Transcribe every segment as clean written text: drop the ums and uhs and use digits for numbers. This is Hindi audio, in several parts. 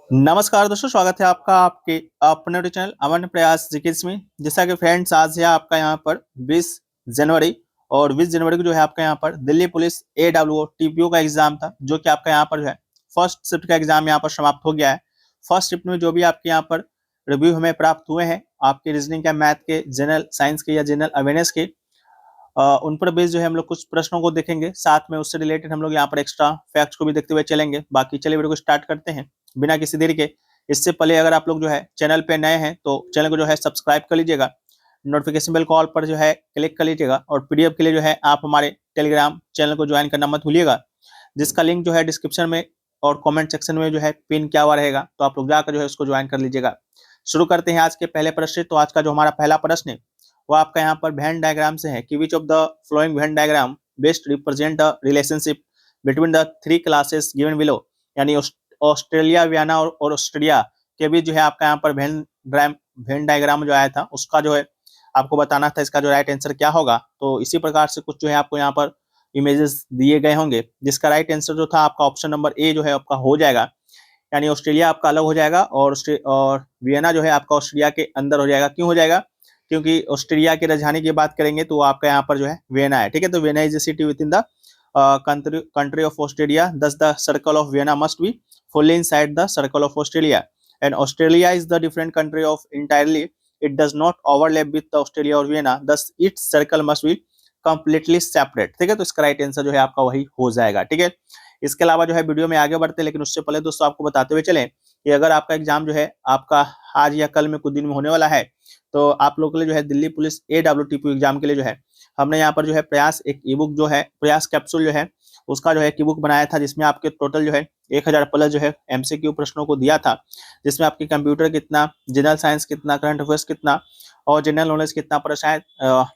नमस्कार दोस्तों, स्वागत है आपका आपके अपने यूट्यूब चैनल अमन प्रयास जीकेएस में। जैसा कि फ्रेंड्स, आज है आपका यहाँ पर 20 जनवरी और 20 जनवरी को जो है आपका यहाँ पर दिल्ली पुलिस AWO TPO का एग्जाम था, जो कि आपका यहाँ पर जो है फर्स्ट शिफ्ट का एग्जाम यहाँ पर समाप्त हो गया है। फर्स्ट शिफ्ट में जो भी आपके यहाँ पर रिव्यू हमें प्राप्त हुए हैं आपके रीजनिंग के, मैथ के, जनरल साइंस के या जनरल अवेयरनेस के, उन पर बेस जो है हम लोग कुछ प्रश्नों को देखेंगे, साथ में उससे रिलेटेड हम लोग यहाँ पर एक्स्ट्रा फैक्ट्स को भी देखते हुए चलेंगे। बाकी चलिए वीडियो को स्टार्ट करते हैं बिना किसी देरी के। इससे पहले अगर आप लोग जो है चैनल पे नए हैं तो चैनल को जो है सब्सक्राइब कर लीजिएगा, नोटिफिकेशन बेल कॉल पर जो है क्लिक कर लीजिएगा, और पीडीएफ के लिए जो है आप हमारे टेलीग्राम चैनल को ज्वाइन करना मत भूलिएगा, जिसका लिंक जो है डिस्क्रिप्शन में और कमेंट सेक्शन में जो है पिन किया हुआ रहेगा, तो आप लोग जाकर जो है उसको ज्वाइन कर लीजिएगा। शुरू करते हैं आज के पहले प्रश्न से। तो आज का जो हमारा पहला प्रश्न है वो आपका यहाँ पर वेन डायग्राम से है कि which of the flowing Venn diagram best represent the relationship between the three classes given below. यानी ऑस्ट्रेलिया, वियना और ऑस्ट्रिया के बीच जो है आपका यहाँ पर वेन डायग्राम जो आया था उसका जो है आपको बताना था इसका जो राइट आंसर क्या होगा। तो इसी प्रकार से कुछ जो है आपको यहाँ पर इमेजेस दिए गए होंगे, जिसका राइट आंसर जो था आपका ऑप्शन नंबर ए जो है आपका हो जाएगा। यानी ऑस्ट्रेलिया आपका अलग हो जाएगा और वियना जो है आपका ऑस्ट्रेलिया के अंदर हो जाएगा। क्यों हो जाएगा? क्योंकि ऑस्ट्रेलिया की राजधानी की बात करेंगे तो आपका यहाँ पर जो है वियना है। ठीक है, तो Vienna is a city with in the country of Australia, thus the circle of Vienna must be fully inside the circle of Australia, and Australia is the different country of entirely, it does not overlap with the Australia or Vienna, thus its circle must be completely separate। ठीक है, तो इसका राइट आंसर जो है आपका वही हो जाएगा। ठीक है, इसके अलावा जो है वीडियो में आगे बढ़ते हैं, लेकिन उससे पहले दोस्तों आपको बताते हुए चलें कि अगर आपका एग्जाम जो है आपका आज या कल में कुछ दिन में होने वाला है, तो आप लोग के लिए जो है दिल्ली पुलिस AWTP एग्जाम के लिए जो है हमने यहाँ पर जो है प्रयास एक ई बुक जो है प्रयास कैप्सूल जो है उसका जो है ई बुक बनाया था, जिसमें आपके टोटल जो है 1000 प्लस जो है MCQ प्रश्नों को दिया था, जिसमें आपके कंप्यूटर कितना, जनरल साइंस कितना, करंट अफेयर्स कितना और जनरल नॉलेज कितना प्रश्न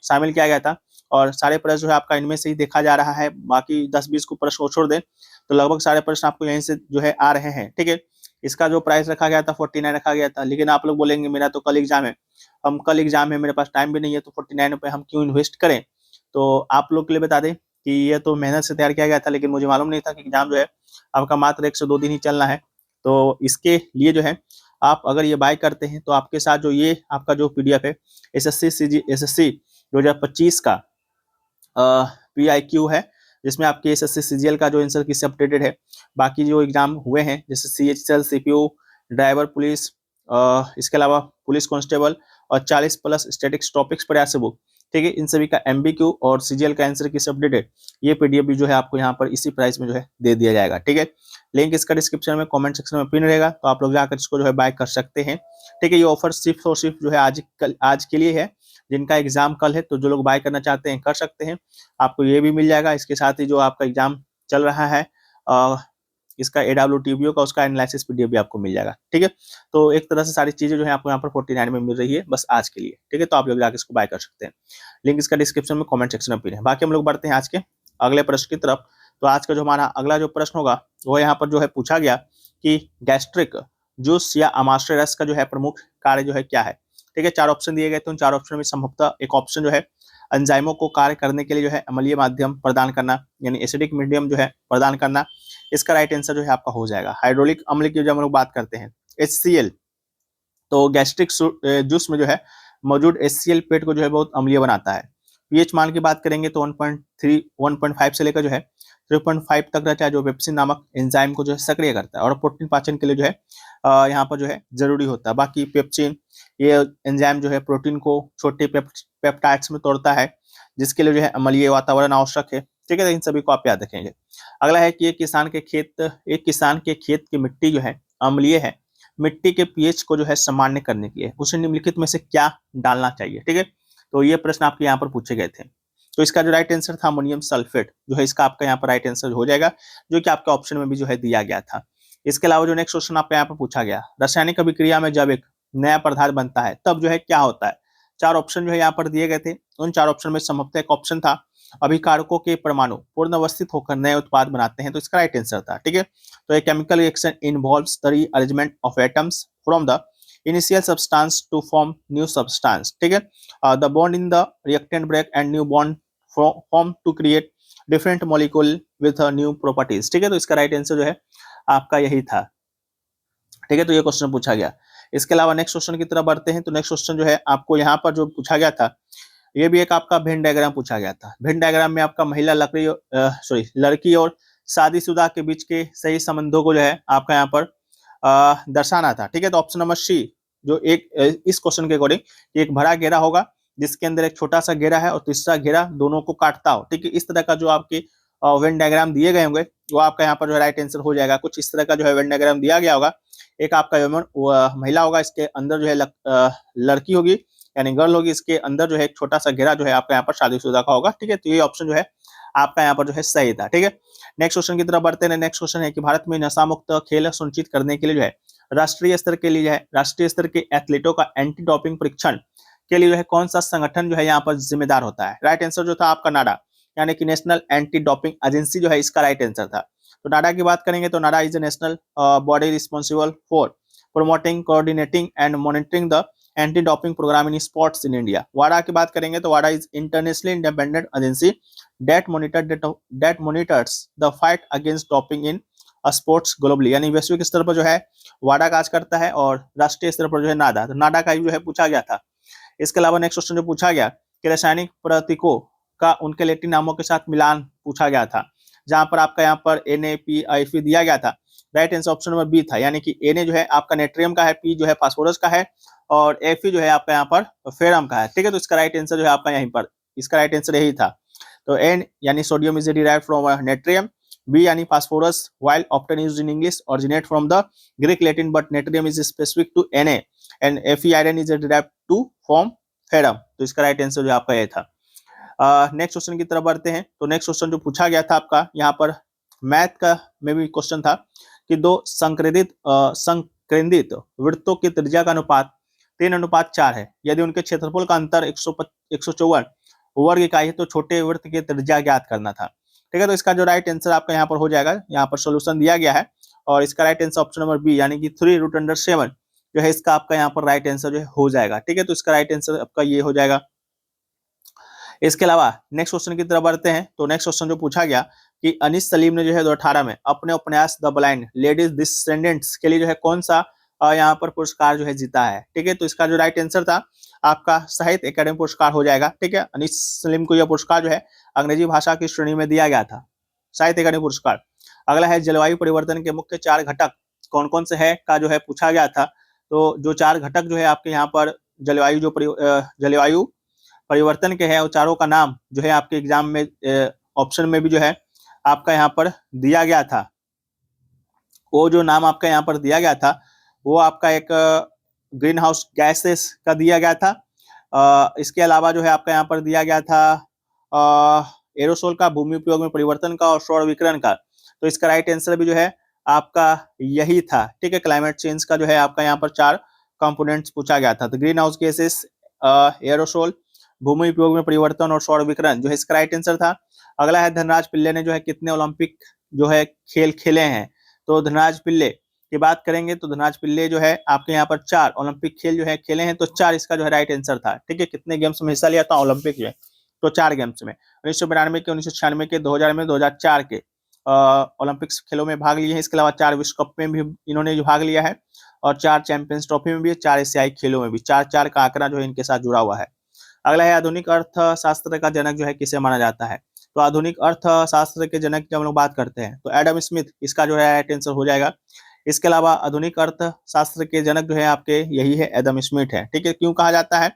शामिल किया गया था। और सारे प्रश्न जो है आपका इनमें से ही देखा जा रहा है, बाकी 10-20 को प्रश्न को छोड़ दें तो लगभग सारे प्रश्न आपको यहीं से जो है आ रहे हैं। ठीक है, इसका जो प्राइस रखा गया था 49 रखा गया था, लेकिन आप लोग बोलेंगे मेरा तो कल एग्जाम है, मेरे पास टाइम भी नहीं है, तो 49 रुपये हम क्यों इन्वेस्ट करें। तो आप लोग के लिए बता दें कि ये तो मेहनत से तैयार किया गया था, लेकिन मुझे मालूम नहीं था कि एग्जाम जो है आपका मात्र 1 से 2 दिन ही चलना है। तो इसके लिए जो है आप अगर ये बाय करते हैं तो आपके साथ जो ये आपका जो PDF है SSC 2025 का PIQ है, जिसमें आपके SSC CGL का जो आंसर की अपडेटेड है। बाकी जो एग्जाम हुए हैं जैसे CHL, CPU, ड्राइवर पुलिस, इसके अलावा पुलिस कांस्टेबल और 40 प्लस स्टैटिक्स टॉपिक्स प्रयास बुक, ठीक है, इन सभी का MBQ और CGL का आंसर की अपडेटेड ये PDF भी जो है आपको यहाँ पर इसी प्राइस में जो है दे दिया जाएगा। ठीक है, लिंक इसका डिस्क्रिप्शन में कमेंट सेक्शन में पिन रहेगा, तो आप लोग जाकर इसको जो है बाय कर सकते हैं। ठीक है, ये ऑफर सिर्फ और सिर्फ जो है आज के लिए है, जिनका एग्जाम कल है, तो जो लोग बाय करना चाहते हैं कर सकते हैं। आपको ये भी मिल जाएगा, इसके साथ ही जो आपका एग्जाम चल रहा है इसका AWTPO का उसका एनालिसिस PDF भी आपको मिल जाएगा। ठीक है, तो एक तरह से सारी चीजें जो है आपको यहाँ पर 49 में मिल रही है बस आज के लिए। ठीक है, तो आप लोग जाकर इसको बाय कर सकते हैं, लिंक इसका डिस्क्रिप्शन में कमेंट सेक्शन में पिन है। बाकी हम लोग बढ़ते हैं आज के अगले प्रश्न की तरफ। तो आज का जो हमारा अगला जो प्रश्न होगा वो यहाँ पर जो है पूछा गया कि गैस्ट्रिक जूस या अमाशय रस का जो है प्रमुख कार्य जो है क्या है। ठीक है, 4 ऑप्शन दिए गए थे, उन 4 ऑप्शन में संभवतः एक ऑप्शन जो है एंजाइमों को कार्य करने के लिए जो है अम्लीय माध्यम प्रदान करना, यानी एसिडिक मीडियम जो है प्रदान करना। इसका राइट आंसर जो है आपका हो जाएगा हाइड्रोलिक अम्ल की। जब हम लोग बात करते हैं HCl, तो गैस्ट्रिक जूस में जो है मौजूद HCl पेट को जो है बहुत अम्लीय बनाता है। पीएच मान की बात करेंगे तो 1.3 1.5 से लेकर जो है 3.5 तक रहता है, जो पेप्सिन नामक एंजाइम को जो है सक्रिय करता है और प्रोटीन पाचन के लिए जो है यहाँ पर जो है जरूरी होता है। बाकी पेप्सिन ये एंजाइम जो है प्रोटीन को छोटे पेप्टाइड्स में तोड़ता है, जिसके लिए जो है अम्लीय वातावरण आवश्यक है। ठीक है, इन सभी को आप याद रखेंगे। अगला है कि एक किसान के खेत की मिट्टी जो है अम्लीय है, मिट्टी के पीएच को जो है सामान्य करने के लिए उसे निम्नलिखित में से क्या डालना चाहिए। ठीक है, तो ये प्रश्न आपके यहाँ पर पूछे गए थे। तो इसका जो राइट आंसर था अमोनियम सल्फेट जो है इसका आपका यहाँ पर राइट आंसर हो जाएगा, जो कि आपके ऑप्शन में भी जो है दिया गया था। इसके अलावा जो नेक्स्ट क्वेश्चन आपका यहाँ पर पूछा गया, रासायनिक अभिक्रिया में जब एक नया पदार्थ बनता है तब जो है क्या होता है। 4 ऑप्शन जो है यहाँ पर दिए गए थे, उन 4 ऑप्शन में संभवतः एक ऑप्शन था अभिकारकों के परमाणु पूर्ण अवस्थित होकर नए उत्पाद बनाते हैं, तो इसका राइट आंसर था। ठीक है, तो a chemical reaction involves the rearrangement of atoms from the initial substance to form new substance. ठीक है, the bond in the reactant break and new bond form to create different molecule with new properties. ठीक है, तो इसका राइट आंसर जो है आपका यही था। ठीक है, तो ये क्वेश्चन पूछा गया। इसके अलावा नेक्स्ट क्वेश्चन की तरफ बढ़ते हैं। तो नेक्स्ट क्वेश्चन जो है आपको यहाँ पर जो पूछा गया था, ये भी एक आपका वेन डायग्राम पूछा गया था। वेन डायग्राम में आपका महिला लड़की और शादीशुदा के बीच के सही संबंधों को जो है आपका यहाँ पर दर्शाना था। ठीक है, तो ऑप्शन नंबर सी जो इस क्वेश्चन के अकॉर्डिंग एक बड़ा घेरा होगा जिसके अंदर एक छोटा सा घेरा है और तीसरा घेरा दोनों को काटता हो। ठीक है, इस तरह का जो आपके वेन डायग्राम दिए गए होंगे वो आपका यहाँ पर जो है राइट आंसर हो जाएगा। कुछ इस तरह का जो है वेन डायग्राम दिया गया होगा। एक आपका महिला होगा, इसके अंदर जो है लड़की होगी यानी गर्ल होगी, इसके अंदर जो है एक छोटा सा घेरा जो है आपका यहाँ पर शादीशुदा का होगा। ठीक है, तो ये ऑप्शन जो है आपका यहाँ पर जो है सही था। ठीक है, नेक्स्ट क्वेश्चन की तरफ बढ़ते हैं। नेक्स्ट क्वेश्चन है कि भारत में नशा मुक्त खेल सुनिश्चित करने के लिए जो है राष्ट्रीय स्तर के लिए जो है राष्ट्रीय स्तर के एथलीटों का एंटी डोपिंग परीक्षण के लिए जो है कौन सा संगठन जो है यहाँ पर जिम्मेदार होता है। राइट आंसर जो था आपका नाडा यानी कि नेशनल एंटी डोपिंग एजेंसी जो है इसका राइट आंसर था। तो नाडा की बात करेंगे तो NADA is a national body responsible for promoting, coordinating and monitoring the anti doping programme in sports in India. वाडा की बात करेंगे तो वाडा is internationally independent agency that monitors the fight against doping in sports globally, यानी वैश्विक स्तर पर जो है वाडा काज करता है और राष्ट्रीय स्तर पर जो है नाडा। तो नाडा का जो है पूछा गया था। इसके अलावा नेक्स्ट क्वेश्चन जो पूछा गया कि रासायनिक प्रतीकों का उनके लैटिन नामों के साथ मिलान पूछा गया था, जहां पर आपका यहाँ पर NaPi दिया गया था। Right answer option number B था, यानी कि Na जो है आपका नेट्रियम का है, P जो है फास्फोरस का है और Fe जो है आपका यहाँ पर फेरम का है। ठीक है, तो इसका राइट आंसर जो है आपका यहीं पर इसका राइट आंसर यही था। तो N यानी sodium is derived from natrium, B यानी phosphorus while often used in English originate from the Greek Latin but natrium is specific to Na and Fe iron is derived to form ferrum। तो इसका राइट आंसर जो आपका ये था। नेक्स्ट क्वेश्चन की तरफ बढ़ते हैं। तो नेक्स्ट क्वेश्चन जो पूछा गया था आपका यहाँ पर मैथ का में भी क्वेश्चन था कि दो संकेंद्रित वृत्तों की त्रिज्या का अनुपात 3:4 है। यदि उनके क्षेत्रफल का अंतर 154 वर्ग इकाई है तो छोटे वृत्त की त्रिज्या ज्ञात करना था। ठीक है, तो इसका जो राइट आंसर आपका यहाँ पर हो जाएगा, यहाँ पर सोल्यूशन दिया गया है और इसका right answer option number B यानी कि 3√7 जो है इसका आपका यहाँ पर राइट आंसर जो है हो जाएगा। ठीक है, तो इसका राइट आंसर आपका ये हो जाएगा। इसके अलावा नेक्स्ट क्वेश्चन की तरफ बढ़ते हैं। तो नेक्स्ट क्वेश्चन जो पूछा गया कि अनीस सलीम ने जो है 2018 में अपने उपन्यास द ब्लाइंड लेडीज डिसेंडेंट्स के लिए जो है कौन सा यहाँ पर पुरस्कार जो है जीता है। ठीक है, तो इसका जो राइट आंसर था आपका साहित्य अकादमी पुरस्कार हो जाएगा। ठीक है, अनीस सलीम को यह पुरस्कार जो है अंग्रेजी भाषा की श्रेणी में दिया गया था, साहित्य अकादमी पुरस्कार। अगला है जलवायु परिवर्तन के मुख्य 4 घटक कौन कौन से है का जो है पूछा गया था। तो जो 4 घटक जो है आपके यहाँ पर जलवायु परिवर्तन के है वो चारों का नाम जो है आपके एग्जाम में ऑप्शन में भी जो है आपका यहाँ पर दिया गया था। वो जो नाम आपका यहाँ पर दिया गया था वो आपका एक ग्रीन हाउस गैसेस का दिया गया था। इसके अलावा जो है आपका यहाँ पर दिया गया था एरोसोल का, भूमि उपयोग में परिवर्तन का और सौर विकिरण का। तो इसका राइट आंसर भी जो है आपका यही था। ठीक है, क्लाइमेट चेंज का जो है आपका यहाँ पर 4 कंपोनेंट्स पूछा गया था। तो ग्रीन हाउस गैसेस, एरोसोल, भूमि उपयोग में परिवर्तन और सौर विकिरण जो है इसका राइट आंसर था। अगला है धनराज पिल्ले ने जो है कितने ओलंपिक जो है खेल खेले हैं। तो धनराज पिल्ले की बात करेंगे तो धनराज पिल्ले जो है आपके यहाँ पर 4 ओलंपिक खेल जो है खेले हैं, तो 4 इसका जो है राइट आंसर था। ठीक है, कितने गेम्स में हिस्सा लिया था ओलंपिक जो है, तो 4 गेम्स में 1992 के, 1996 के, 2000 में, 2004 के ओलंपिक्स खेलों में भाग लिए हैं। इसके अलावा 4 विश्व कप में भी इन्होंने भाग लिया है और 4 चैंपियंस ट्रॉफी में भी, 4 एशियाई खेलों में भी, 4-4 का आंकड़ा जो है इनके साथ जुड़ा हुआ है। अगला है आधुनिक अर्थशास्त्र का जनक जो है किसे माना जाता है। तो आधुनिक अर्थशास्त्र के जनक जब हम लोग बात करते हैं तो एडम स्मिथ इसका जो है राइट आंसर हो जाएगा। इसके अलावा आधुनिक अर्थशास्त्र के जनक जो है आपके यही है, एडम स्मिथ है। ठीक है, क्यों कहा जाता है?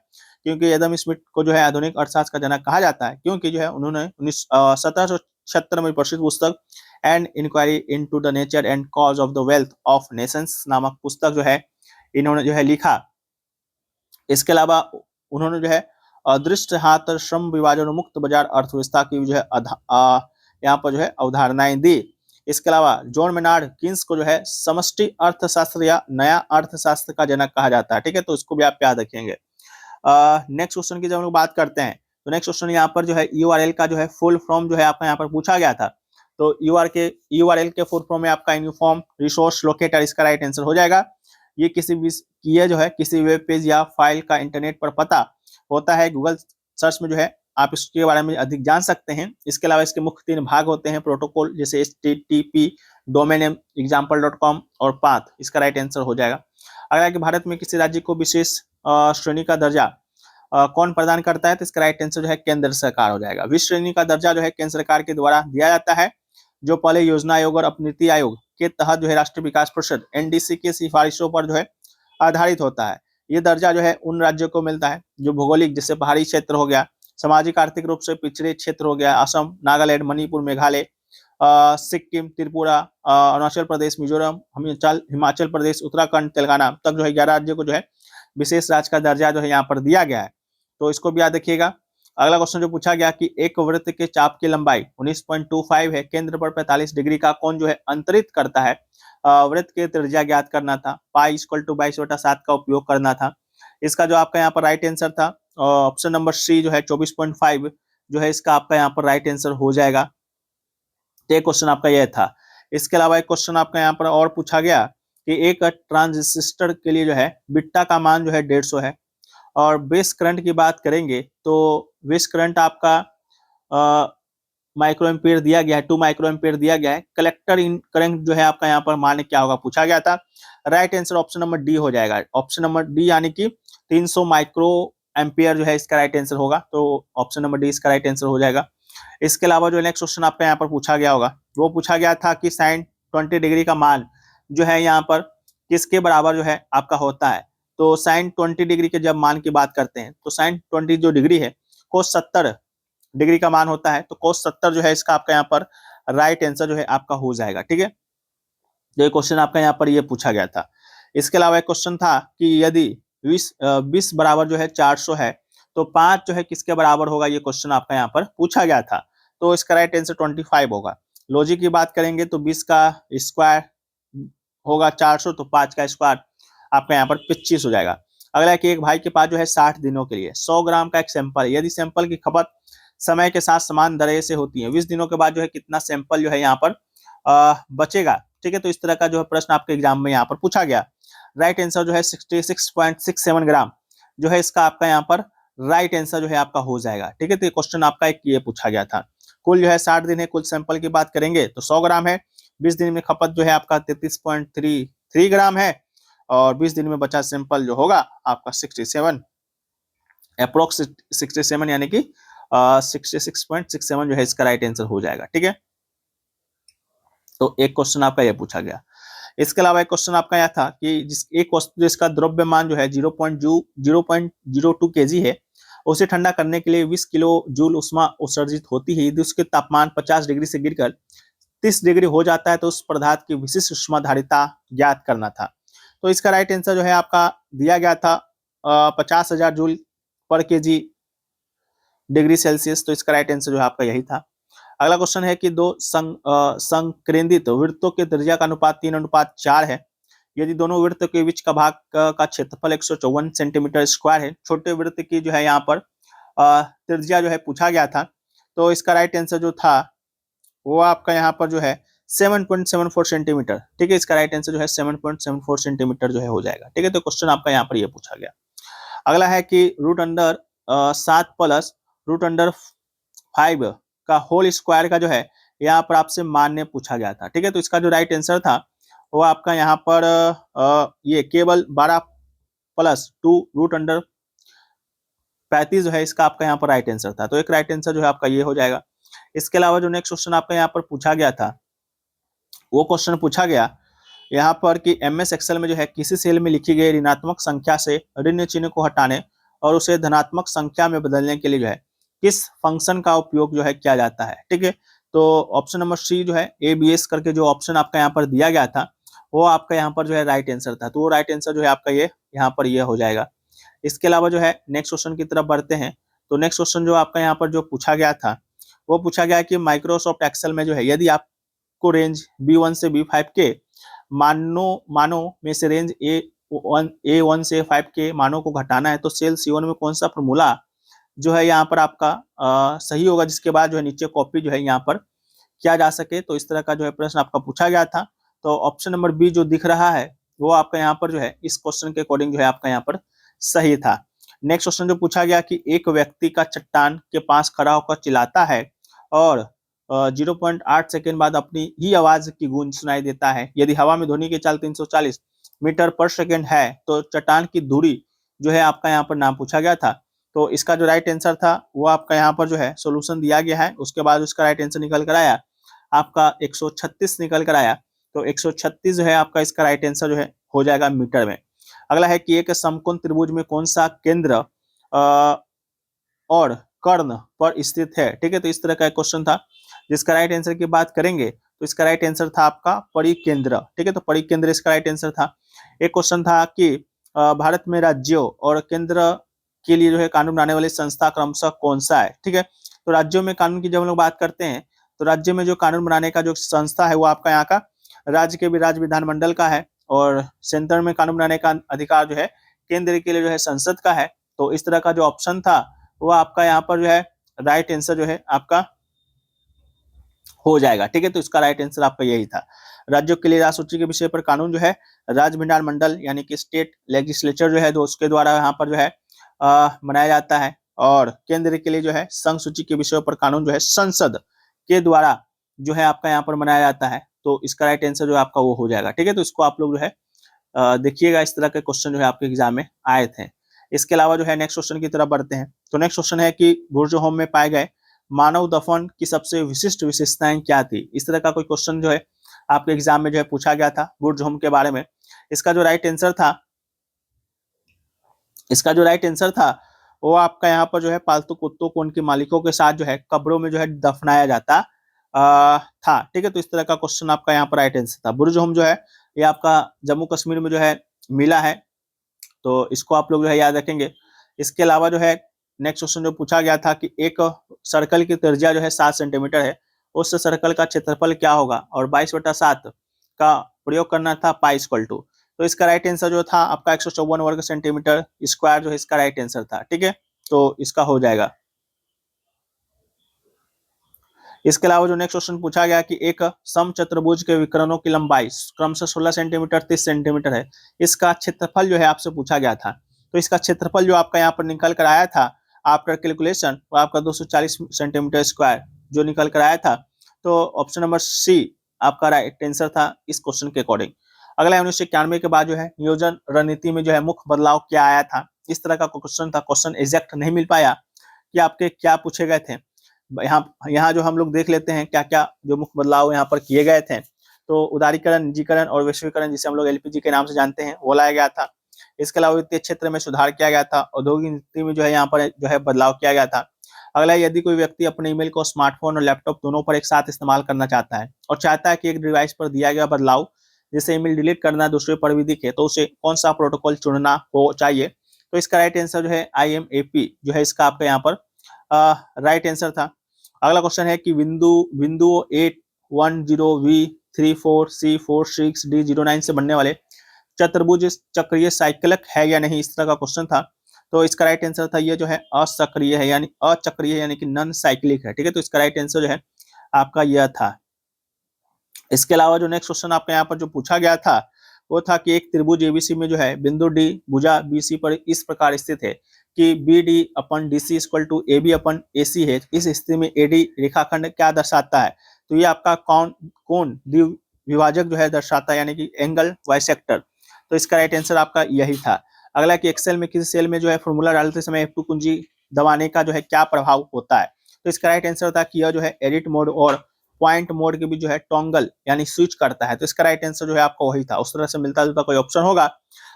क्योंकि एडम स्मिथ को जो है आधुनिक अर्थशास्त्र का जनक कहा जाता है क्योंकि जो है उन्होंने 1776 में प्रसिद्ध पुस्तक an inquiry into the nature and cause of the wealth of nations नामक पुस्तक जो है इन्होंने जो है लिखा। इसके अलावा उन्होंने जो है अदृष्ट हाथ श्रम विभाजन मुक्त बाजार अर्थव्यवस्था की जो है यहाँ पर जो है अवधारणाएं दी। इसके अलावा जॉन मेनार्ड किन्स को जो है समष्टि अर्थशास्त्र या नया अर्थशास्त्र का जनक कहा जाता है। ठीक है, तो इसको भी आप याद रखेंगे। नेक्स्ट क्वेश्चन की जब हम लोग बात करते हैं तो नेक्स्ट क्वेश्चन यहाँ पर जो है URL का जो है फुल फॉर्म जो है आपका यहाँ पर पूछा गया था। तो URL के फुल फॉर्म में आपका यूनिफॉर्म रिसोर्स लोकेटर इसका राइट आंसर हो जाएगा। ये किसी वेब पेज या फाइल का इंटरनेट पर पता होता है। गूगल सर्च में जो है आप इसके बारे में अधिक जान सकते हैं। इसके अलावा इसके मुख्य 3 भाग होते हैं प्रोटोकॉल, जैसे HTTP, डोमेन नेम example.com और पाथ इसका राइट आंसर हो जाएगा। अगर कि भारत में किसी राज्य को विशेष श्रेणी का दर्जा कौन प्रदान करता है, तो इसका राइट आंसर जो है केंद्र सरकार हो जाएगा। विश्व श्रेणी का दर्जा जो है केंद्र सरकार के द्वारा दिया जाता है, जो पहले योजना आयोग और नीति आयोग के तहत जो है राष्ट्रीय विकास परिषद एनडीसी के सिफारिशों पर जो है आधारित होता है। ये दर्जा जो है उन राज्यों को मिलता है जो भौगोलिक, जैसे पहाड़ी क्षेत्र हो गया, सामाजिक आर्थिक रूप से पिछड़े क्षेत्र हो गया, असम, नागालैंड, मणिपुर, मेघालय, सिक्किम, त्रिपुरा, अरुणाचल प्रदेश, मिजोरम, हिमाचल प्रदेश, उत्तराखंड, तेलंगाना तक जो है 11 राज्यों को जो है विशेष राज्य का दर्जा जो है यहाँ पर दिया गया है। तो इसको भी याद रखिएगा। अगला क्वेश्चन जो पूछा गया कि एक वृत्त के चाप की लंबाई 19.25 है, केंद्र पर 45 डिग्री का कोण जो है अंतरित करता है, वृत्त के त्रिज्या ज्ञात करना था, पाई इक्वल टू 22/7 का उपयोग करना था। इसका जो आपका यहाँ पर राइट आंसर था ऑप्शन नंबर सी जो है 24.5 जो है इसका आपका यहाँ पर राइट आंसर हो जाएगा। तो एक क्वेश्चन आपका यह था। इसके अलावा एक क्वेश्चन आपका यहाँ पर और पूछा गया कि एक ट्रांजिस्टर के लिए जो है बीटा का मान जो है 150 है, और बेस करंट की बात करेंगे तो बेस करंट आपका माइक्रो एम्पियर दिया गया है, 2 माइक्रो एम्पियर दिया गया है। कलेक्टर इन करंट जो है आपका यहाँ पर मान क्या होगा पूछा गया था। Right answer option number D हो जाएगा। ऑप्शन नंबर डी यानी कि 300 माइक्रो एम्पियर जो है इसका राइट आंसर होगा। तो ऑप्शन नंबर डी इसका राइट आंसर हो जाएगा। इसके अलावा जो नेक्स्ट क्वेश्चन आपका यहाँ पर पूछा गया होगा, वो पूछा गया था कि साइन 20 डिग्री का मान जो है यहाँ पर किसके बराबर जो है आपका होता है। तो साइन 20 डिग्री के जब मान की बात करते हैं तो साइन 20 जो डिग्री है कोस 70 डिग्री का मान होता है, तो कोस 70 जो है इसका आपका यहाँ पर राइट आंसर जो है आपका हो जाएगा। ठीक है, तो ये क्वेश्चन आपका यहाँ पर ये पूछा गया था। इसके अलावा एक क्वेश्चन था कि यदि 20 बराबर जो है 400 है तो 5 जो है किसके बराबर होगा, ये क्वेश्चन आपका यहाँ पर पूछा गया था। तो इसका राइट आंसर 25 होगा। लॉजिक की बात करेंगे तो 20 का स्क्वायर होगा 400, तो 5 का स्क्वायर आपका यहाँ पर 25 हो जाएगा। अगला है कि एक भाई के पास जो है 60 दिनों के लिए 100 ग्राम का एक सैंपल है, यदि सैंपल की खपत समय के साथ समान दर से होती है, 20 दिनों के बाद जो है कितना सैंपल जो है यहाँ पर बचेगा। ठीक है, तो इस तरह का जो है प्रश्न आपके एग्जाम में यहाँ पर पूछा गया। राइट आंसर जो है 66.67 ग्राम जो है इसका आपका यहाँ पर राइट आंसर जो है आपका हो जाएगा। ठीक है, तो ये क्वेश्चन आपका एक ये पूछा गया था। कुल जो है 60 दिन है, कुल सैंपल की बात करेंगे तो 100 ग्राम है, 20 दिन में खपत जो है आपका 33.33 ग्राम है, और 20 दिन में बचा सैंपल जो होगा आपका 67 अप्रोक्स 67 यानी कि 66.67 जो है इसका राइट आंसर हो जाएगा। ठीक है, तो एक क्वेश्चन आपका यह पूछा गया। इसके अलावा एक क्वेश्चन आपका यह था कि एक वस्तु जिसका द्रव्यमान जो है 0.02 केजी है, उसे ठंडा करने के लिए 20 किलो जूल उष्मा उत्सर्जित होती है। यदि उसके तापमान 50 डिग्री से गिरकर 30 डिग्री हो जाता है तो उस पदार्थ की विशिष्ट उष्माधारिता ज्ञात करना था। तो इसका राइट आंसर जो है आपका दिया गया था 50,000 जूल पर केजी डिग्री सेल्सियस। तो इसका राइट आंसर जो है आपका यही था। अगला क्वेश्चन है कि दो संकेंद्रित वृत्तों के त्रिज्या का अनुपात 3:4 है, यदि दोनों वृत्त के बीच का भाग का क्षेत्रफल 154 सेंटीमीटर स्क्वायर है। छोटे वृत्त की जो है यहाँ पर त्रिज्या जो है पूछा गया था। तो इसका राइट आंसर जो था वो आपका यहाँ पर जो है 7.74 सेंटीमीटर। ठीक है, इसका राइट आंसर जो है 7.74 सेंटीमीटर जो है हो जाएगा। ठीक है, तो क्वेश्चन आपका यहाँ पर ये पूछा गया। अगला है कि √7 प्लस √5 का होल स्क्वायर का जो है यहाँ पर आपसे मान्य पूछा गया था। ठीक है, तो इसका जो राइट आंसर था वो आपका यहाँ पर ये केवल 12 प्लस 2√35 जो है इसका आपका यहाँ पर राइट आंसर था। तो एक राइट आंसर जो है आपका ये हो जाएगा। इसके अलावा जो नेक्स्ट क्वेश्चन आपका यहाँ पर पूछा गया था, वो क्वेश्चन पूछा गया यहाँ पर कि MS एक्सेल में जो है किसी सेल में लिखी गई ऋणात्मक संख्या से ऋण चिन्ह को हटाने और उसे धनात्मक संख्या में बदलने के लिए जो है किस फंक्शन का उपयोग जो है किया जाता है। ठीक है, तो ऑप्शन नंबर सी जो है ABS करके जो ऑप्शन आपका यहाँ पर दिया गया था वो आपका यहाँ पर जो है राइट आंसर था। तो वो राइट आंसर जो है आपका ये यहाँ पर ये हो जाएगा। इसके अलावा जो है नेक्स्ट क्वेश्चन की तरफ बढ़ते हैं। तो नेक्स्ट क्वेश्चन जो आपका यहाँ पर जो पूछा गया था वो पूछा गया कि माइक्रोसॉफ्ट एक्सेल में जो है यदि आपको रेंज B1 से B5 के मानों में से रेंज A1 से A5 के मानों को घटाना है तो सेल C1 में कौन सा फॉर्मूला जो है यहाँ पर आपका सही होगा, जिसके बाद जो है नीचे कॉपी जो है यहाँ पर किया जा सके। तो इस तरह का जो है प्रश्न आपका पूछा गया था। तो ऑप्शन नंबर बी जो दिख रहा है वो आपका यहाँ पर जो है इस क्वेश्चन के अकॉर्डिंग जो है आपका यहाँ पर सही था। नेक्स्ट क्वेश्चन जो पूछा गया कि एक व्यक्ति का चट्टान के पास खड़ा होकर चिल्लाता है और 0.8 सेकेंड बाद अपनी ही आवाज की गूंज सुनाई देता है। यदि हवा में ध्वनि की चाल 340 मीटर पर सेकेंड है तो चट्टान की दूरी जो है आपका यहाँ पर नाम पूछा गया था। तो इसका जो राइट आंसर था वो आपका यहाँ पर जो है सोल्यूशन दिया गया है। उसके बाद उसका राइट आंसर निकल कर आया आपका 136 निकल कर आया। तो 136 जो है आपका इसका राइट आंसर जो है हो जाएगा मीटर में। अगला है कि एक समकोण त्रिभुज में कौन सा केंद्र और कर्ण पर स्थित है। ठीक है, तो इस तरह का एक क्वेश्चन था जिसका राइट आंसर की बात करेंगे तो इसका राइट आंसर था आपका परिकेंद्र। ठीक है, तो परिकेंद्र इसका राइट आंसर था। एक क्वेश्चन था कि भारत में राज्यों और केंद्र के लिए जो है कानून बनाने वाली संस्था क्रमशः कौन सा है। ठीक है, तो राज्यों में कानून की जब हम लोग बात करते हैं तो राज्य में जो कानून बनाने का जो संस्था है वो आपका यहाँ का राज्य के भी राज्य विधानमंडल का है, और सेंटर में कानून बनाने का अधिकार जो है केंद्र के लिए जो है संसद का है। तो इस तरह का जो ऑप्शन था वो आपका यहाँ पर जो है राइट आंसर जो है आपका हो जाएगा। ठीक है, तो इसका राइट आंसर आपका यही था। राज्यों के लिए राजसूची के विषय पर कानून जो है राज्य विधानमंडल यानी कि स्टेट लेजिस्लेचर जो है तो उसके द्वारा यहाँ पर जो है बनाया जाता है, और केंद्र के लिए जो है संघ सूची के विषयों पर कानून जो है संसद के द्वारा जो है आपका यहाँ पर बनाया जाता है। तो इसका राइट आंसर जो है आपका वो हो जाएगा। ठीक है, तो इसको आप लोग जो है देखिएगा, इस तरह के क्वेश्चन जो है आपके एग्जाम में आए थे। इसके अलावा जो है नेक्स्ट क्वेश्चन की तरफ बढ़ते हैं। तो नेक्स्ट क्वेश्चन है कि बुर्ज-होम में पाए गए मानव दफन की सबसे विशिष्ट विशेषताएं क्या थी। इस तरह का कोई क्वेश्चन जो है आपके एग्जाम में जो है पूछा गया था बुर्ज-होम के बारे में। इसका जो राइट आंसर था वो आपका यहाँ पर जो है पालतू कुत्तों को उनके मालिकों के साथ जो है कब्रों में जो है दफनाया जाता था। ठीक है, तो इस तरह का क्वेश्चन आपका यहाँ पर राइट आंसर था। बुर्ज-होम जो है ये आपका जम्मू कश्मीर में जो है मिला है, तो इसको आप लोग जो है याद रखेंगे। इसके अलावा जो है नेक्स्ट क्वेश्चन जो पूछा गया था कि एक सर्कल की त्रिज्या जो है 7 सेंटीमीटर है, उस सर्कल का क्षेत्रफल क्या होगा, और 22/7 का प्रयोग करना था पाई इक्वल टू। तो इसका राइट आंसर जो था आपका 154 वर्ग सेंटीमीटर स्क्वायर जो है इसका राइट आंसर था। ठीक है, तो इसका हो जाएगा। इसके अलावा जो नेक्स्ट क्वेश्चन पूछा गया कि एक समचतुर्भुज के विकर्णों की लंबाई क्रमशः 16 सेंटीमीटर 30 सेंटीमीटर है, इसका क्षेत्रफल जो है आपसे पूछा गया था। तो इसका क्षेत्रफल जो आपका यहाँ पर निकल कर आया था आफ्टर कैलकुलेशन वो आपका 240 सेंटीमीटर स्क्वायर जो निकल कर आया था। तो ऑप्शन नंबर सी आपका राइट आंसर था इस क्वेश्चन के अकॉर्डिंग। अगला 1991 के बाद जो है नियोजन रणनीति में जो है मुख्य बदलाव क्या आया था। इस तरह का क्वेश्चन था, क्वेश्चन एग्जैक्ट नहीं मिल पाया कि आपके क्या पूछे गए थे। यहाँ जो हम लोग देख लेते हैं क्या क्या जो मुख्य बदलाव यहाँ पर किए गए थे। तो उदारीकरण, निजीकरण और वैश्वीकरण जिसे हम लोग एलपीजी के नाम से जानते हैं वो लाया गया था। इसके अलावा वित्तीय क्षेत्र में सुधार किया गया था। औद्योगिक नीति में जो है यहाँ पर जो है बदलाव किया गया था। अगला, यदि कोई व्यक्ति अपने ईमेल को स्मार्टफोन और लैपटॉप दोनों पर एक साथ इस्तेमाल करना चाहता है और चाहता है कि एक डिवाइस पर दिया गया बदलाव जैसे ईमेल डिलीट करना दूसरे पर भी दिखे तो उसे कौन सा प्रोटोकॉल चुनना हो चाहिए। तो इसका राइट आंसर जो है IMAP जो है इसका आपका यहाँ पर राइट आंसर था। अगला क्वेश्चन है कि बिंदु 810V34C46D09 से बनने वाले चतुर्भुज चक्रीय साइक्लिक है या नहीं, इस तरह का क्वेश्चन था। तो इसका राइट आंसर था ये जो है असक्रिय है यानी अचक्रीय है यानी कि नॉन साइक्लिक है। ठीक है, तो इसका राइट आंसर जो है आपका यह था। इसके अलावा जो नेक्स्ट क्वेश्चन आपके यहाँ पर जो पूछा गया था वो था कि एक त्रिभुज एबीसी में जो है बिंदु डी भुजा बीसी पर इस प्रकार स्थित है कि BD/DC equal to AB upon AC है। इस स्थिति में AD रेखाखंड क्या दर्शाता है। तो ये आपका कौन द्विभाजक जो है दर्शाता है यानी कि एंगल बाइसेक्टर। तो इसका राइट आंसर आपका यही था। अगला कि एक्सेल में किसी सेल में जो है फॉर्मूला डालते समय F2 कुंजी दबाने का जो है क्या प्रभाव होता है। तो इसका राइट आंसर था कि यह जो है एडिट मोड और पॉइंट मोड के भी जो है टॉन्गल यानी स्विच करता है। तो इसका राइट आंसर जो है आपका वही था। उस तरह से मिलता जुलता कोई ऑप्शन होगा।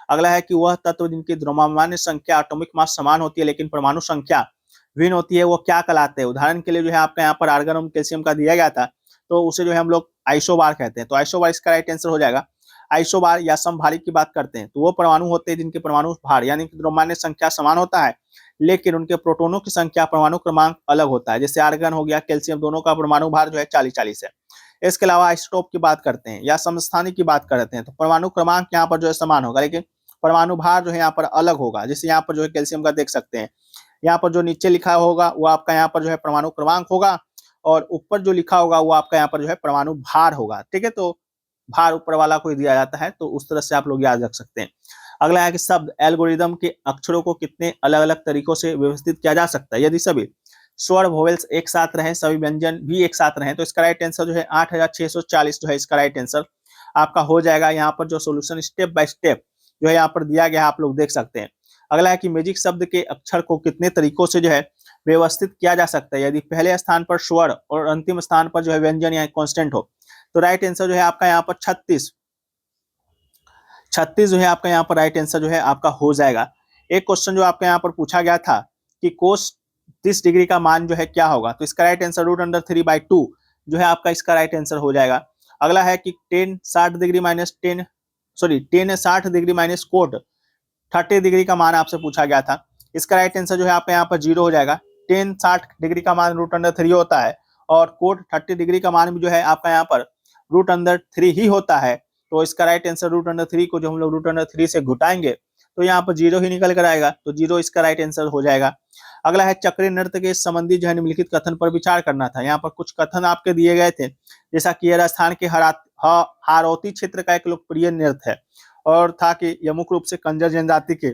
अगला है कि वह तत्व जिनकी द्रव्यमान संख्या एटॉमिक मास समान होती है लेकिन परमाणु संख्या भिन्न होती है वो क्या कहलाते हैं। उदाहरण के लिए जो है आपका यहाँ पर आर्गन और कैल्शियम का दिया गया था तो उसे जो है हम लोग आइसोबार कहते हैं। तो आइसोबार इसका राइट आंसर हो जाएगा। आइसोबार या समभारी की बात करते हैं तो वो परमाणु होते हैं जिनके परमाणु भार यानी कि द्रव्यमान संख्या समान होता है लेकिन उनके प्रोटोनों की संख्या परमाणु क्रमांक अलग होता है। जैसे आर्गन हो गया, कैल्शियम, दोनों का परमाणु भार जो है 40-40 है। इसके अलावा आइसोटोप की बात करते हैं या समस्थानिक की बात करते हैं तो परमाणु क्रमांक यहाँ पर जो है समान होगा लेकिन परमाणु भार जो है यहाँ पर अलग होगा। जैसे यहाँ पर जो है कैल्शियम का देख सकते हैं, यहाँ पर जो नीचे लिखा होगा वो आपका यहाँ पर जो है परमाणु क्रमांक होगा और ऊपर जो लिखा होगा वो आपका यहाँ पर जो है परमाणु भार होगा। ठीक है, तो भार ऊपर वाला को दिया जाता है तो उस तरह से आप लोग याद रख सकते हैं। अगला है कि शब्द एल्गोरिदम के अक्षरों को कितने अलग अलग तरीकों से व्यवस्थित किया जा सकता है। यदि सभी स्वर वोवेल्स एक साथ रहे, सभी व्यंजन भी एक साथ रहे, तो इसका राइट आंसर जो है 8640 जो है इसका राइट आंसर आपका हो जाएगा। यहाँ पर जो सोल्यूशन स्टेप बाय स्टेप जो है यहाँ पर दिया गया है, आप लोग देख सकते हैं। अगला है कि मैजिक शब्द के अक्षर को कितने तरीकों से जो है व्यवस्थित किया जा सकता है, यदि पहले स्थान पर स्वर और अंतिम स्थान पर जो है व्यंजन या कांस्टेंट हो। तो राइट आंसर जो है आपका यहाँ पर 36 जो है आपका यहाँ पर राइट आंसर जो है आपका हो जाएगा। एक क्वेश्चन जो आपका यहाँ पर पूछा गया था कि कोस 30 डिग्री का मान जो है क्या होगा, तो इसका राइट आंसर √3/2 जो है आपका इसका राइट आंसर हो जाएगा। अगला है कि 10 60 degree minus 10 10 60 degree minus cot 30 degree का मान आपसे पूछा गया था। इसका राइट आंसर जो है आपका यहाँ पर 0 हो जाएगा। 10 60 डिग्री का मान √3 होता है और कोट 30 डिग्री का मान भी जो है आपका यहाँ पर √3 ही होता है। तो इसका राइट आंसर √3 को जो हम लोग √3 से घुटाएंगे तो यहाँ पर 0 ही निकल कर आएगा, तो 0 इसका राइट आंसर हो जाएगा। अगला है चक्रीय नृत्य के संबंधी जो है निम्नलिखित कथन पर विचार करना था। यहाँ पर कुछ कथन आपके दिए गए थे, जैसा कि यह राजस्थान के हारौती क्षेत्र का एक लोकप्रिय नृत्य है और था कि यह मुख्य रूप से कंजर जनजाति के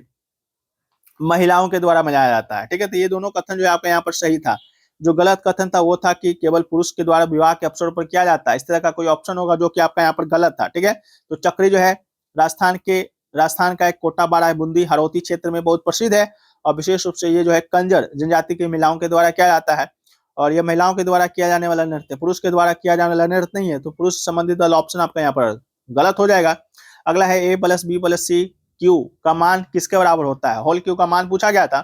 महिलाओं के द्वारा मनाया जाता है। ठीक है, तो ये दोनों कथन जो है आपका यहाँ पर सही था। जो गलत कथन था वो था कि केवल पुरुष के द्वारा विवाह के अवसर पर किया जाता है, इस तरह का कोई ऑप्शन होगा जो कि आपका यहाँ पर गलत था। ठीक है, तो चक्री जो है राजस्थान का एक कोटा बारा बूंदी हारौती क्षेत्र में बहुत प्रसिद्ध है और विशेष रूप से ये जो है कंजर जनजाति की महिलाओं के द्वारा किया जाता है और ये महिलाओं के द्वारा किया जाने वाला नृत्य, पुरुष के द्वारा किया जाने वाला नृत्य नहीं है, तो पुरुष संबंधित वाला ऑप्शन आपका यहाँ पर गलत हो जाएगा। अगला है A+B+C Q का मान किसके बराबर होता है। होल क्यू का मान पूछा गया था,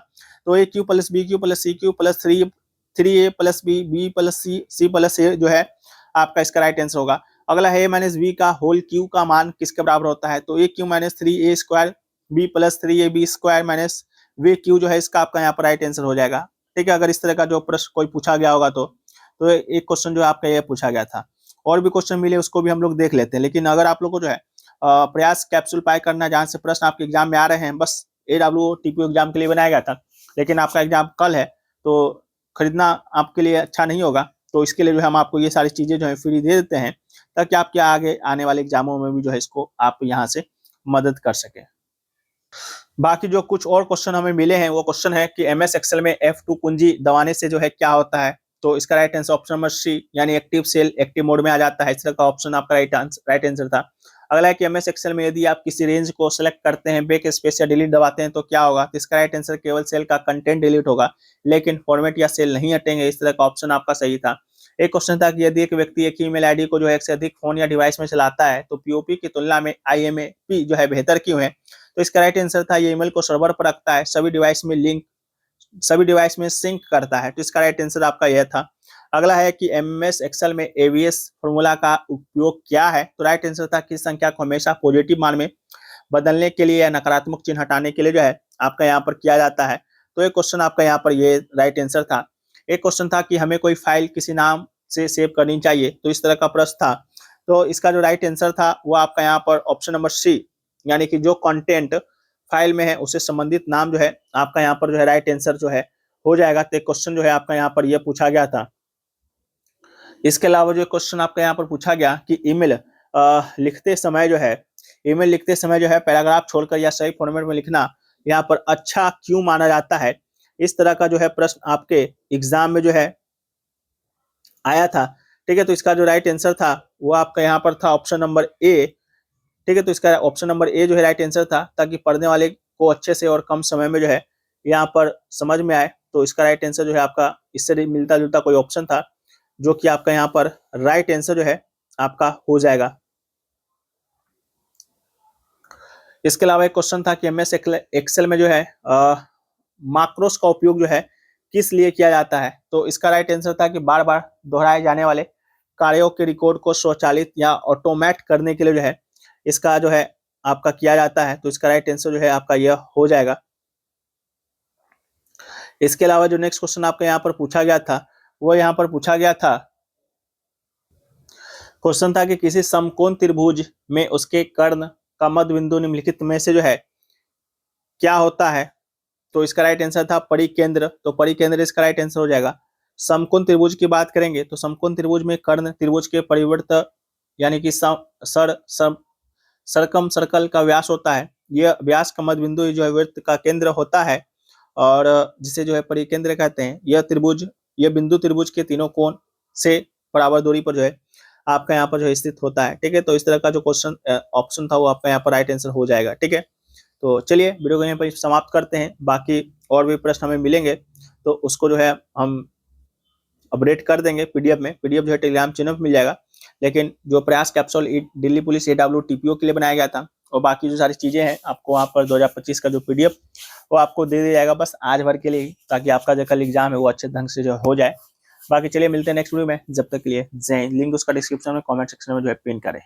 तो AQ+BQ+CQ+3A+B+B+C+C+A जो है आपका इसका राइट आंसर होगा। अगला है A-B का होल क्यू का मान किसके बराबर होता है, तो AQ-3A² B+3AB² VQ जो है इसका आपका यहाँ पर राइट आंसर हो जाएगा। ठीक है, अगर इस तरह का जो प्रश्न कोई पूछा गया होगा तो एक क्वेश्चन जो आपका ये पूछा गया था। और भी क्वेश्चन मिले उसको भी हम लोग देख लेते हैं, लेकिन अगर आप लोग को जो है प्रयास कैप्सूल पाई करना जहां से प्रश्न आपके एग्जाम में आ रहे हैं, बस AWO TPO एग्जाम के लिए बनाया गया था, लेकिन आपका एग्जाम कल है तो खरीदना आपके लिए अच्छा नहीं होगा, तो इसके लिए जो है हम आपको ये सारी चीजें जो है फ्री दे देते हैं ताकि आपके आगे आने वाले एग्जामों में भी जो है इसको आप यहाँ से मदद कर सके। बाकी जो कुछ और क्वेश्चन हमें मिले हैं वो क्वेश्चन है कि MS एक्सेल में F2 कुंजी दबाने से जो है क्या होता है, तो इसका right answer option number C यानी एक्टिव सेल एक्टिव मोड में आ जाता है। इस तरह का ऑप्शन आपका राइट आंसर था। अगला है कि MS एक्सेल में यदि आप किसी रेंज को सेलेक्ट करते हैं, बैक स्पेस या डिलीट दबाते हैं तो क्या होगा, तो इसका राइट आंसर केवल सेल का कंटेंट डिलीट होगा लेकिन फॉर्मेट या सेल नहीं हटेंगे। इस तरह का ऑप्शन आपका सही था। एक क्वेश्चन था कि यदि एक व्यक्ति एक ही ईमेल आईडी को जो है एक से अधिक फोन या डिवाइस में चलाता है तो POP की तुलना में IMAP जो है बेहतर क्यों है, तो इसका राइट आंसर था ये ईमेल को सर्वर पर रखता है, सभी डिवाइस में सिंक करता है, तो इसका राइट आंसर आपका यह था। अगला है कि MS एक्सेल में AVS फॉर्मूला का उपयोग क्या है, तो राइट आंसर था कि संख्या को हमेशा पॉजिटिव मान में बदलने के लिए या नकारात्मक चिन्ह हटाने के लिए जो है आपका यहाँ पर किया जाता है। तो एक क्वेश्चन आपका यहाँ पर ये राइट आंसर था। एक क्वेश्चन था कि हमें कोई फाइल किसी नाम से सेव करनी चाहिए, तो इस तरह का प्रश्न था, तो इसका जो राइट आंसर था वो आपका यहाँ पर ऑप्शन नंबर C यानी कि जो कंटेंट फाइल में है उससे संबंधित नाम जो है आपका यहाँ पर जो है राइट आंसर जो है हो जाएगा। तो क्वेश्चन जो है आपका यहाँ पर यह पूछा गया था। इसके अलावा जो क्वेश्चन आपका यहाँ पर पूछा गया कि ईमेल लिखते समय जो है पैराग्राफ छोड़कर या सही फॉर्मेट में लिखना यहाँ पर अच्छा क्यों माना जाता है, इस तरह का जो है प्रश्न आपके एग्जाम में जो है आया था। ठीक है, तो इसका जो राइट आंसर था वो आपका यहाँ पर था ऑप्शन नंबर A। ठीक है, तो इसका ऑप्शन नंबर A जो है राइट आंसर था ताकि पढ़ने वाले को अच्छे से और कम समय में जो है यहाँ पर समझ में आए। तो इसका राइट आंसर जो है आपका इससे मिलता जुलता कोई ऑप्शन था जो कि आपका यहाँ पर राइट आंसर जो है आपका हो जाएगा। इसके अलावा एक क्वेश्चन था कि MS एक्सेल में जो है माक्रोस का उपयोग जो है किस लिए किया जाता है, तो इसका राइट आंसर था कि बार बार दोहराए जाने वाले कार्यों के रिकॉर्ड को स्वचालित या ऑटोमेट करने के लिए जो है इसका जो है आपका किया जाता है। तो इसका राइट आंसर जो है आपका यह हो जाएगा। इसके अलावा जो नेक्स्ट क्वेश्चन आपका यहाँ पर पूछा गया था वो यहाँ पर पूछा गया था, क्वेश्चन था कि किसी समकोण त्रिभुज में उसके कर्ण का मध्य बिंदु निम्नलिखित में से जो है क्या होता है, तो इसका राइट आंसर था परिकेंद्र। तो परिकेंद्र इसका राइट आंसर हो जाएगा। समकोण त्रिभुज की बात करेंगे तो समकोण त्रिभुज में कर्ण त्रिभुज के परिवर्त यानी कि सरकम सर्कल का व्यास होता है, यह व्यास का मध्य बिंदु जो है वृत्त का केंद्र होता है और जिसे जो है परिकेंद्र कहते हैं। यह त्रिभुज ये बिंदु त्रिभुज के तीनों कोण से बराबर दूरी पर जो है आपका यहाँ पर जो है स्थित होता है। ठीक है, तो इस तरह का जो क्वेश्चन ऑप्शन था वो आपका यहाँ पर राइट आंसर हो जाएगा। ठीक है, तो चलिए वीडियो को यहाँ पर समाप्त करते हैं। बाकी और भी प्रश्न हमें मिलेंगे तो उसको जो है हम अपडेट कर देंगे पीडीएफ में। पीडीएफ जो है टेलीग्राम चैनल पर मिल जाएगा, लेकिन जो प्रयास capsule Delhi police AW TPO के लिए बनाया गया था और बाकी जो सारी चीजें हैं आपको वहाँ पर 2025 का जो पीडीएफ वो आपको दे दिया जाएगा, बस आज भर के लिए, ताकि आपका जो कल एग्जाम है वो अच्छे ढंग से जो हो जाए। बाकी चलिए मिलते हैं नेक्स्ट वीडियो में, जब तक के लिए जय हिंद। लिंक उसका डिस्क्रिप्शन में कमेंट सेक्शन में जो है पिन करें।